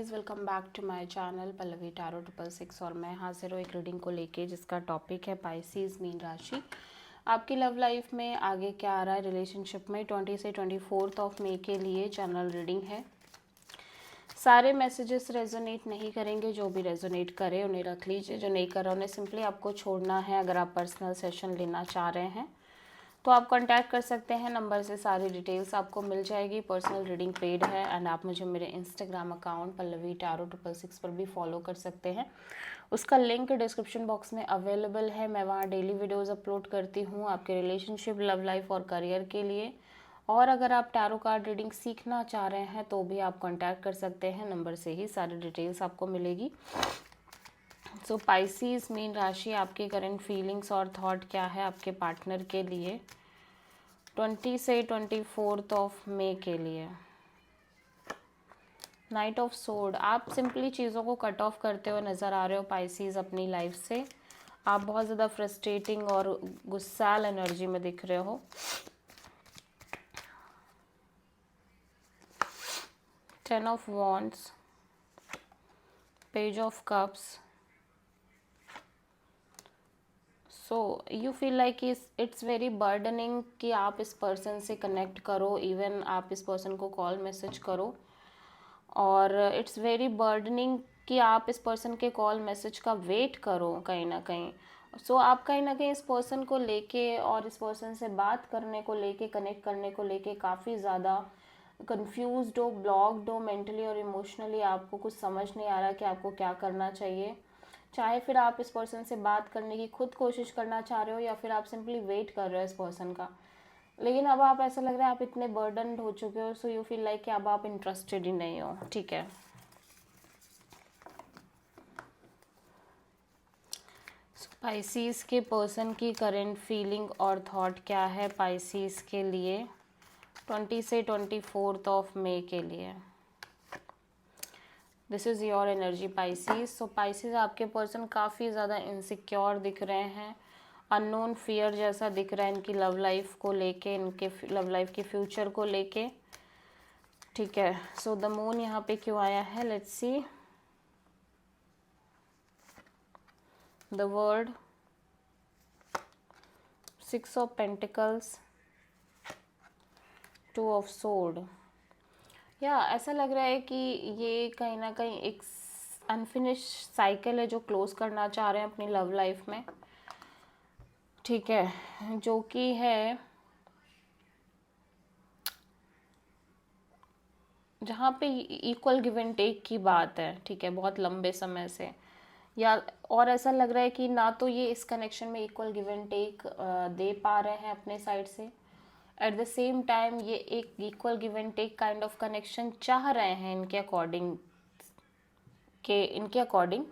Welcome back to my channel Pallavi tarot 666 और मैं हाजिर हूँ एक रीडिंग को लेके जिसका टॉपिक है पाइसेस मीन राशि। आपकी लव लाइफ में आगे क्या आ रहा है रिलेशनशिप में 20 से 24 मई के लिए जनरल रीडिंग है। सारे मैसेजेस रेजोनेट नहीं करेंगे, जो भी रेजोनेट करे उन्हें रख लीजिए, जो नहीं कर रहा उन्हें सिंपली आपको छोड़ना है। अगर आप पर्सनल सेशन लेना चाह रहे हैं तो आप कांटेक्ट कर सकते हैं, नंबर से सारी डिटेल्स आपको मिल जाएगी। पर्सनल रीडिंग पेड है एंड आप मुझे मेरे इंस्टाग्राम अकाउंट पल्लवी टैरो 666 पर भी फॉलो कर सकते हैं। उसका लिंक डिस्क्रिप्शन बॉक्स में अवेलेबल है। मैं वहाँ डेली वीडियोस अपलोड करती हूँ आपके रिलेशनशिप, लव लाइफ और करियर के लिए। और अगर आप टैरो कार्ड रीडिंग सीखना चाह रहे हैं तो भी आप कांटेक्ट कर सकते हैं, नंबर से ही सारी डिटेल्स आपको मिलेगी। सो पाइसेस मीन राशि, आपकी करंट फीलिंग्स और थॉट क्या है आपके पार्टनर के लिए 20 से 24 मई के लिए। नाइट ऑफ सोर्ड, आप सिंपली चीज़ों को कट ऑफ करते हुए नज़र आ रहे हो पाइसेस अपनी लाइफ से। आप बहुत ज़्यादा फ्रस्ट्रेटिंग और गुस्सैल एनर्जी में दिख रहे हो। Ten of wands, page of cups. So you feel like it's very burdening कि आप इस पर्सन से कनेक्ट करो, इवन आप इस पर्सन को कॉल मैसेज करो। और इट्स वेरी बर्डनिंग कि आप इस पर्सन के कॉल मैसेज का वेट करो कहीं ना कहीं। सो आप कहीं ना कहीं इस पर्सन को लेके और इस पर्सन से बात करने को लेके, कनेक्ट करने को लेके काफ़ी ज़्यादा कंफ्यूज्ड हो, ब्लॉक्ड हो मेंटली और इमोशनली। आपको कुछ समझ नहीं आ रहा कि आपको क्या करना चाहिए। चाहे फिर आप इस पर्सन से बात करने की खुद कोशिश करना चाह रहे हो या फिर आप सिंपली वेट कर रहे हो इस पर्सन का, लेकिन अब आप ऐसा लग रहा है आप इतने बर्डनड हो चुके हो। सो यू फील लाइक कि अब आप इंटरेस्टेड ही नहीं हो। ठीक है, पाइसेस के पर्सन की करंट फीलिंग और थॉट क्या है पाइसेस के लिए 20 से 24 मई के लिए। This is your energy Pisces. So Pisces, आपके पर्सन काफ़ी ज़्यादा इनसिक्योर दिख रहे हैं, अननोन फियर जैसा दिख रहा है इनकी लव लाइफ को लेके, इनके लव लाइफ के फ्यूचर को लेके। ठीक है, सो द मून यहाँ पे क्यों आया है, let's see. The word, 6 of pentacles, 2 of sword. या ऐसा लग रहा है कि ये कहीं ना कहीं एक अनफिनिश साइकिल है जो क्लोज करना चाह रहे हैं अपनी लव लाइफ में। ठीक है, जो कि है जहाँ पे इक्वल गिव एंड टेक की बात है। ठीक है, बहुत लंबे समय से, या और ऐसा लग रहा है कि ना तो ये इस कनेक्शन में इक्वल गिव एंड टेक दे पा रहे हैं अपने साइड से, एट द सेम टाइम ये एक equal give and take kind of connection चाह रहे हैं इनके अकॉर्डिंग,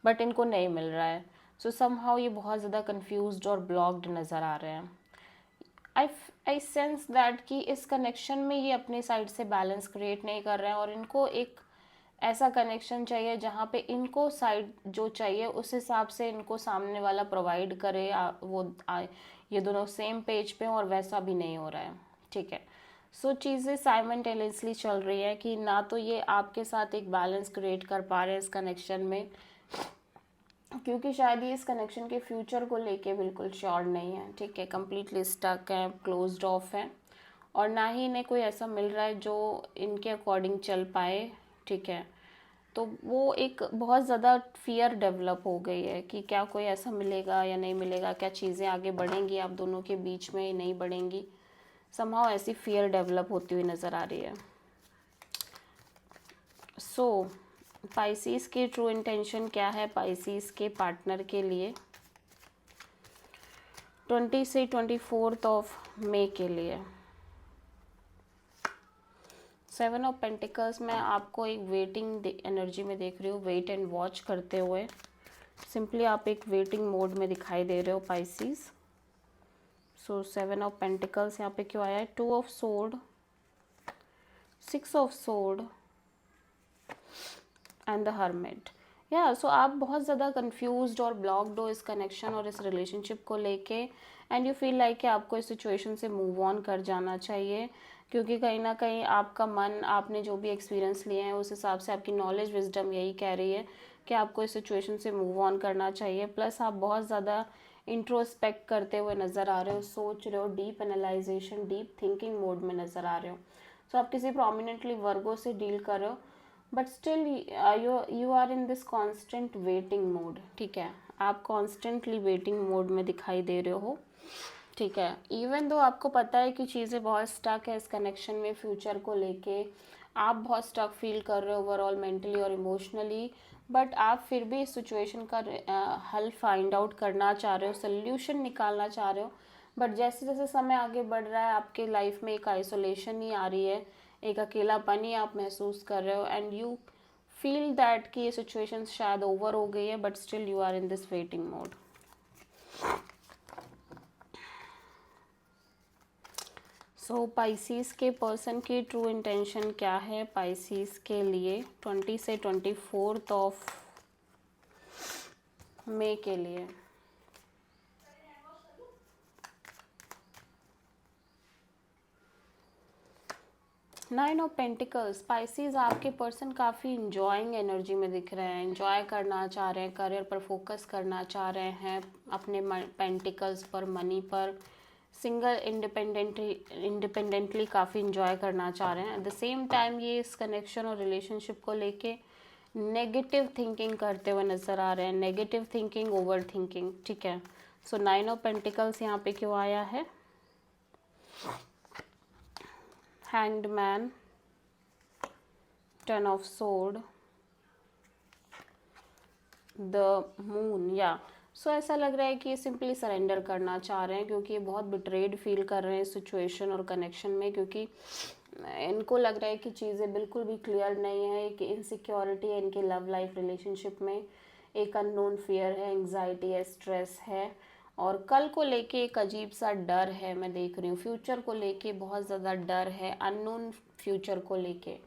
बट इनको नहीं मिल रहा है। सो समहाउ ये बहुत ज़्यादा कंफ्यूज्ड और ब्लॉक्ड नज़र आ रहे हैं। आई सेंस दैट कि इस कनेक्शन में ये अपने साइड से बैलेंस क्रिएट नहीं कर रहे हैं और इनको एक ऐसा कनेक्शन चाहिए जहाँ पे इनको साइड जो चाहिए उस हिसाब से इनको सामने वाला प्रोवाइड करे। ये दोनों सेम पेज पे और वैसा भी नहीं हो रहा है। ठीक है, सो चीज़ें साइमल्टेनियसली चल रही है कि ना तो ये आपके साथ एक बैलेंस क्रिएट कर पा रहे हैं इस कनेक्शन में, क्योंकि शायद ये इस कनेक्शन के फ्यूचर को लेके बिल्कुल श्योर नहीं है। ठीक है, कम्प्लीटली स्टक है, क्लोज्ड ऑफ है, और ना ही इन्हें कोई ऐसा मिल रहा है जो इनके अकॉर्डिंग चल पाए। ठीक है, तो वो एक बहुत ज़्यादा फियर डेवलप हो गई है कि क्या कोई ऐसा मिलेगा या नहीं मिलेगा, क्या चीज़ें आगे बढ़ेंगी आप दोनों के बीच में, नहीं बढ़ेंगी। समहाउ ऐसी फियर डेवलप होती हुई नज़र आ रही है। सो पाइसेस की ट्रू इंटेंशन क्या है पाइसेस के पार्टनर के लिए 20 से 24 मई के लिए। 7 ऑफ पेंटिकल्स में आपको एक वेटिंग एनर्जी में देख रही हूँ, वेट एंड वॉच करते हुए। सिंपली आप एक वेटिंग मोड में दिखाई दे रहे हो पाइसेस। सो 7 ऑफ पेंटिकल्स यहाँ पे क्यों आया है, 2 of sword, 6 of sword and the hermit. या सो आप बहुत ज़्यादा कंफ्यूज्ड और ब्लॉक्ड हो इस कनेक्शन और इस रिलेशनशिप को लेके, एंड यू फील लाइक कि आपको इस सिचुएशन से मूव ऑन कर जाना चाहिए। क्योंकि कहीं ना कहीं आपका मन, आपने जो भी एक्सपीरियंस लिए हैं उस हिसाब से आपकी नॉलेज विजडम यही कह रही है कि आपको इस सिचुएशन से मूव ऑन करना चाहिए। प्लस आप बहुत ज़्यादा इंट्रोस्पेक्ट करते हुए नज़र आ रहे हो, सोच रहे हो, deep analysation, deep thinking mode में नज़र आ रहे हो। सो आप किसी प्रोमिनेंटली वर्गो से डील कर रहे हो, but still you are in this constant waiting mode. ठीक है, आप कॉन्स्टेंटली वेटिंग मोड में दिखाई दे रहे हो। ठीक है, इवन दो आपको पता है कि चीज़ें बहुत स्टक है इस कनेक्शन में, फ्यूचर को लेके आप बहुत स्टक फील कर रहे हो ओवरऑल मेंटली और इमोशनली, बट आप फिर भी इस सिचुएशन का हल फाइंड आउट करना चाह रहे हो, सोल्यूशन निकालना चाह रहे हो। बट जैसे जैसे समय आगे बढ़ रहा है आपके लाइफ में एक आइसोलेशन ही आ रही है, एक अकेलापन ही आप महसूस कर रहे हो, एंड यू फील दैट कि ये सिचुएशन शायद ओवर हो गई है, but still you are in this waiting mode. So Pisces के पर्सन की ट्रू इंटेंशन क्या है पाइसीज के लिए 20 से 24 ऑफ मई के लिए? 9 ऑफ पेंटिकल्स। स्पाइसीज आपके पर्सन काफ़ी इंजॉइंग एनर्जी में दिख रहे हैं, इंजॉय करना चाह रहे हैं, करियर पर फोकस करना चाह रहे हैं, अपने पेंटिकल्स पर, मनी पर, सिंगल इंडिपेंडेंटली काफ़ी इंजॉय करना चाह रहे हैं। एट द सेम टाइम ये इस कनेक्शन और रिलेशनशिप को लेके नेगेटिव थिंकिंग करते हुए नज़र आ रहे हैं, नेगेटिव थिंकिंग, ओवर थिंकिंग। ठीक है, सो 9 ऑफ पेंटिकल्स यहाँ पे क्यों आया है? Hanged man, 10 of sword, the moon. या सो ऐसा लग रहा है कि ये सिंपली सरेंडर करना चाह रहे हैं, क्योंकि ये बहुत बिट्रेड फील कर रहे हैं इस सिचुएशन और कनेक्शन में, क्योंकि इनको लग रहा है कि चीज़ें बिल्कुल भी क्लियर नहीं है, एक इनसिक्योरिटी है इनके लव लाइफ रिलेशनशिप में, एक अननोन फियर है, एंग्जाइटी है, स्ट्रेस है, और कल को लेके एक अजीब सा डर है। मैं देख रही हूँ फ्यूचर को लेके बहुत ज़्यादा डर है, अननोन फ्यूचर को लेके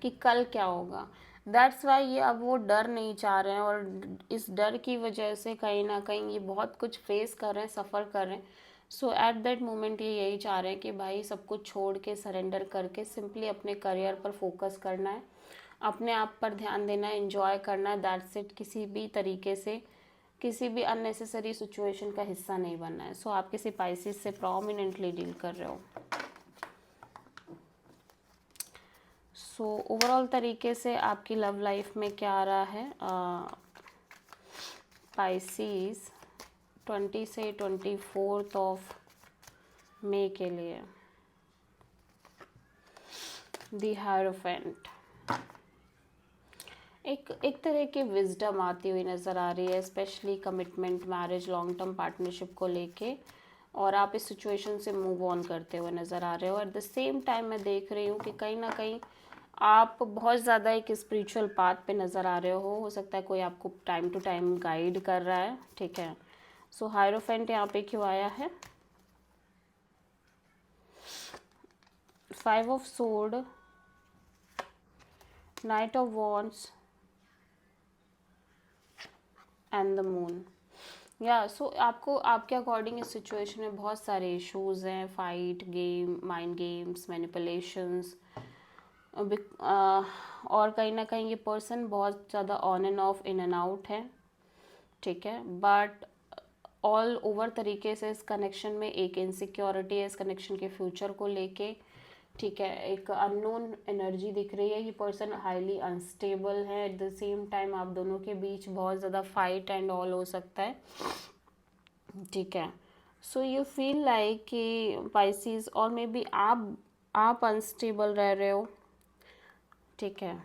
कि कल क्या होगा। दैट्स वाई ये अब वो डर नहीं चाह रहे हैं, और इस डर की वजह से कहीं ना कहीं ये बहुत कुछ फेस कर रहे हैं, सफ़र कर रहे हैं। सो एट दैट मोमेंट ये यही चाह रहे हैं कि भाई सब कुछ छोड़ के, सरेंडर करके सिंपली अपने करियर पर फोकस करना है, अपने आप पर ध्यान देना है, एंजॉय करना है, दैट्स इट। किसी भी तरीके से किसी भी अननेसेसरी सिचुएशन का हिस्सा नहीं बनना है। सो आप किसी पाइसिस से प्रोमिनेंटली डील कर रहे हो। सो ओवरऑल तरीके से आपकी लव लाइफ में क्या आ रहा है पाइसिस 20 से 24 ऑफ मई के लिए? The hierophant. एक तरह की विजडम आती हुई नज़र आ रही है, specially commitment, marriage, long term partnership को लेके, और आप इस सिचुएशन से मूव ऑन करते हुए नज़र आ रहे हो। एट द सेम टाइम मैं देख रही हूँ कि कहीं ना कहीं आप बहुत ज़्यादा एक स्पिरिचुअल पाथ पे नज़र आ रहे हो सकता है कोई आपको टाइम टू टाइम गाइड कर रहा है। ठीक है, सो हायरोफेंट यहाँ पे क्यों आया है? 5 of sword, night of wands and the moon. या सो आपको, आपके अकॉर्डिंग इस सिचुएशन में बहुत सारे इश्यूज हैं, fight, game, mind games, manipulations, और कहीं ना कहीं ये पर्सन बहुत ज़्यादा on end of, in and out है। ठीक है, बट ऑल ओवर तरीके से इस कनेक्शन में एक इनसिक्योरिटी है इस कनेक्शन के फ्यूचर को लेके। ठीक है, एक अननोन एनर्जी दिख रही है, ये पर्सन हाईली अनस्टेबल है। एट द सेम टाइम आप दोनों के बीच बहुत ज़्यादा फाइट एंड ऑल हो सकता है। ठीक है, सो यू फील लाइक कि पाइसिस, और मे बी आप अनस्टेबल रह रहे हो। ठीक है,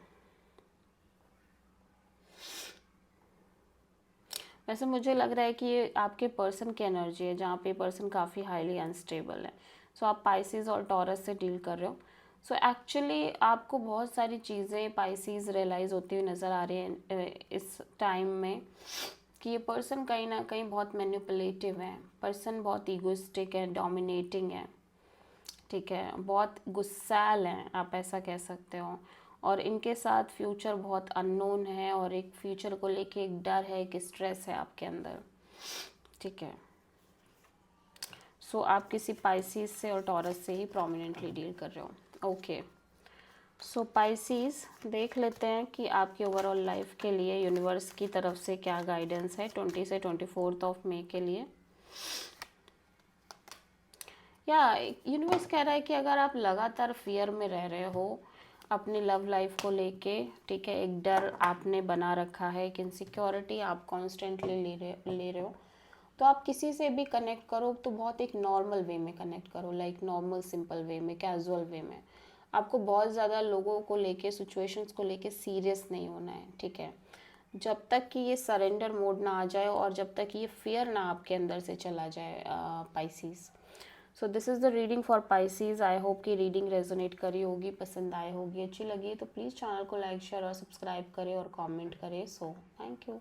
वैसे मुझे लग रहा है कि ये आपके पर्सन की एनर्जी है जहाँ पे पर्सन काफ़ी हाईली अनस्टेबल है। सो आप पाइसिस और टॉरस से डील कर रहे हो। सो एक्चुअली आपको बहुत सारी चीज़ें पाइसिस रियलाइज़ होती हुई नज़र आ रही हैं इस टाइम में, कि ये पर्सन कहीं ना कहीं बहुत मैनिपुलेटिव है, पर्सन बहुत ईगोइस्टिक है, डोमिनेटिंग है। ठीक है, बहुत गुस्सैल हैं, आप ऐसा कह सकते हो, और इनके साथ फ्यूचर बहुत अननोन है, और एक फ्यूचर को लेके एक डर है, एक स्ट्रेस है आपके अंदर। ठीक है, सो आप किसी पाइसिस से और टॉरस से ही प्रोमिनेंटली डील कर रहे हो। ओके, सो पाइसिस देख लेते हैं कि आपकी ओवरऑल लाइफ के लिए यूनिवर्स की तरफ से क्या गाइडेंस है 20 से 24 मई के लिए। या यूनिवर्स कह रहा है कि अगर आप लगातार फियर में रह रहे हो अपनी लव लाइफ को लेके, ठीक है, एक डर आपने बना रखा है, एक इनसिक्योरिटी आप कॉन्स्टेंटली ले रहे हो, तो आप किसी से भी कनेक्ट करो तो बहुत एक नॉर्मल वे में कनेक्ट करो, लाइक नॉर्मल सिंपल वे में, कैजुअल वे में। आपको बहुत ज़्यादा लोगों को लेके, सिचुएशंस को लेके सीरियस नहीं होना है, ठीक है। जब तक कि ये सरेंडर मोड ना आ जाए और जब तक ये फियर ना आपके अंदर से चला जाए Pisces. So this is the reading for Pisces. I hope कि रीडिंग रेजोनेट करी होगी, पसंद आई होगी, अच्छी लगी तो प्लीज़ चैनल को लाइक शेयर और सब्सक्राइब करें और कमेंट करें। So thank you.